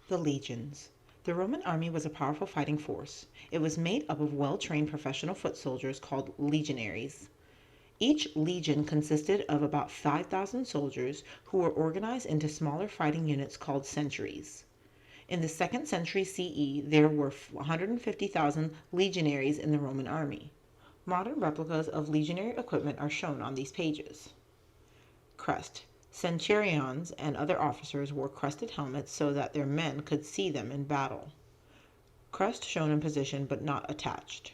The legions. The Roman army was a powerful fighting force. It was made up of well-trained professional foot soldiers called legionaries. Each legion consisted of about 5,000 soldiers who were organized into smaller fighting units called centuries. In the 2nd century CE, there were 150,000 legionaries in the Roman army. Modern replicas of legionary equipment are shown on these pages. Crest. Centurions and other officers wore crested helmets so that their men could see them in battle. Crest shown in position but not attached.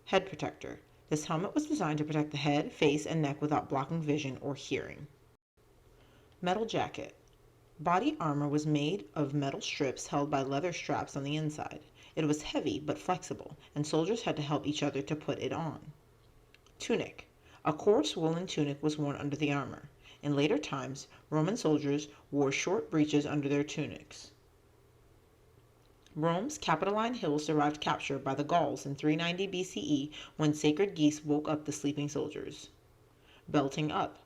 Head protector. This helmet was designed to protect the head, face, and neck without blocking vision or hearing. Metal jacket. Body armor was made of metal strips held by leather straps on the inside. It was heavy but flexible, and soldiers had to help each other to put it on. Tunic. A coarse woolen tunic was worn under the armor. In later times, Roman soldiers wore short breeches under their tunics. Rome's Capitoline Hill survived capture by the Gauls in 390 BCE when sacred geese woke up the sleeping soldiers. Belting up.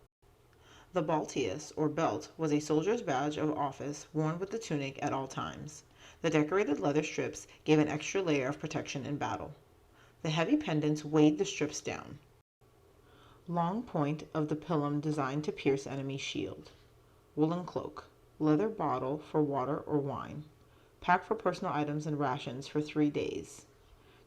The balteus, or belt, was a soldier's badge of office worn with the tunic at all times. The decorated leather strips gave an extra layer of protection in battle. The heavy pendants weighed the strips down. Long point of the pilum designed to pierce enemy shield. Woolen cloak. Leather bottle for water or wine. Pack for personal items and rations for 3 days.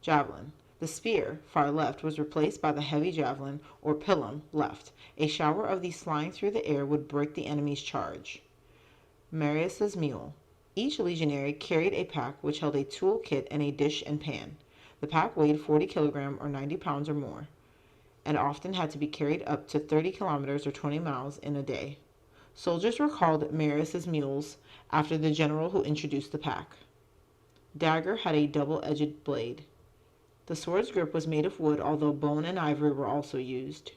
Javelin. The spear, far left, was replaced by the heavy javelin, or pilum, left. A shower of these flying through the air would break the enemy's charge. Marius's mule. Each legionary carried a pack which held a tool kit and a dish and pan. The pack weighed 40 kilograms or 90 pounds or more, and often had to be carried up to 30 kilometers or 20 miles in a day. Soldiers were called Marius's mules after the general who introduced the pack. Dagger had a double-edged blade. The sword's grip was made of wood, although bone and ivory were also used.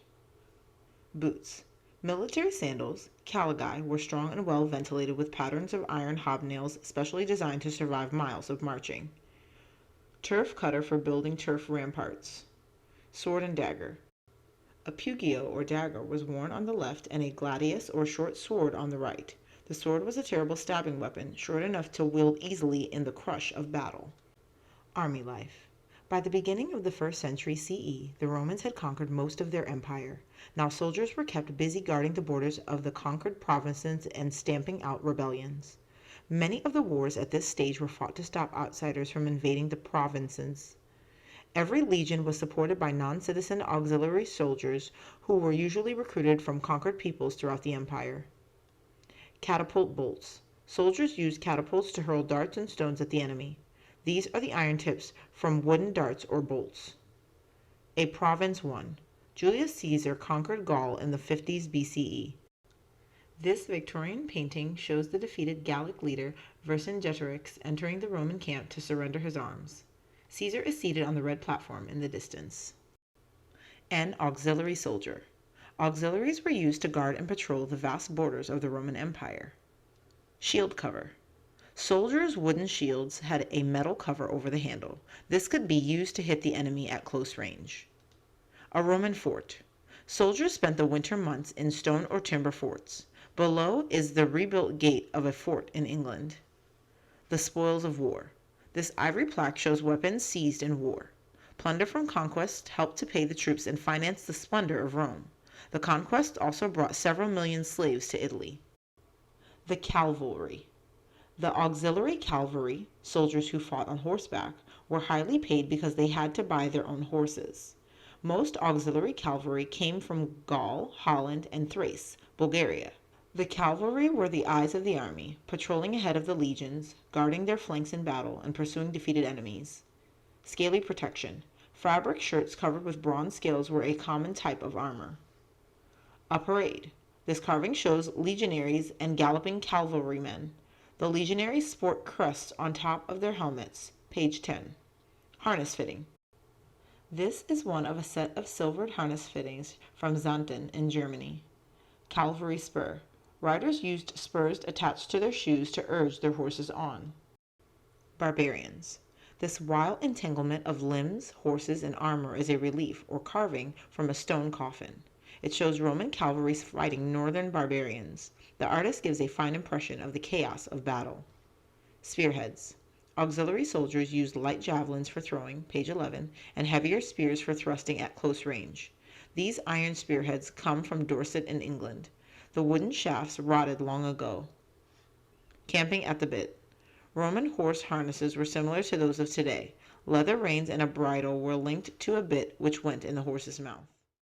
Boots. Military sandals, caligae, were strong and well ventilated with patterns of iron hobnails specially designed to survive miles of marching. Turf cutter for building turf ramparts. Sword and dagger. A pugio or dagger was worn on the left and a gladius or short sword on the right. The sword was a terrible stabbing weapon, short enough to wield easily in the crush of battle. Army life. By the beginning of the 1st century CE, the Romans had conquered most of their empire. Now soldiers were kept busy guarding the borders of the conquered provinces and stamping out rebellions. Many of the wars at this stage were fought to stop outsiders from invading the provinces. Every legion was supported by non-citizen auxiliary soldiers who were usually recruited from conquered peoples throughout the empire. Catapult bolts. Soldiers used catapults to hurl darts and stones at the enemy. These are the iron tips from wooden darts or bolts. A province won. Julius Caesar conquered Gaul in the 50s BCE. This Victorian painting shows the defeated Gallic leader Vercingetorix entering the Roman camp to surrender his arms. Caesar is seated on the red platform in the distance. An auxiliary soldier. Auxiliaries were used to guard and patrol the vast borders of the Roman Empire. Shield cover. Soldiers' wooden shields had a metal cover over the handle. This could be used to hit the enemy at close range. A Roman fort. Soldiers spent the winter months in stone or timber forts. Below is the rebuilt gate of a fort in England. The spoils of war. This ivory plaque shows weapons seized in war. Plunder from conquest helped to pay the troops and finance the splendor of Rome. The conquest also brought several million slaves to Italy. The cavalry. The auxiliary cavalry, soldiers who fought on horseback, were highly paid because they had to buy their own horses. Most auxiliary cavalry came from Gaul, Holland, and Thrace, Bulgaria. The cavalry were the eyes of the army, patrolling ahead of the legions, guarding their flanks in battle, and pursuing defeated enemies. Scaly protection. Fabric shirts covered with bronze scales were a common type of armor. A parade. This carving shows legionaries and galloping cavalrymen. The legionaries sport crests on top of their helmets. Page 10. Harness fitting. This is one of a set of silvered harness fittings from Xanten in Germany. Cavalry spur. Riders used spurs attached to their shoes to urge their horses on. Barbarians. This wild entanglement of limbs, horses, and armor is a relief or carving from a stone coffin. It shows Roman cavalry fighting northern barbarians. The artist gives a fine impression of the chaos of battle. Spearheads. Auxiliary soldiers used light javelins for throwing, page 11, and heavier spears for thrusting at close range. These iron spearheads come from Dorset in England. The wooden shafts rotted long ago. Camping at the bit. Roman horse harnesses were similar to those of today. Leather reins and a bridle were linked to a bit which went in the horse's mouth.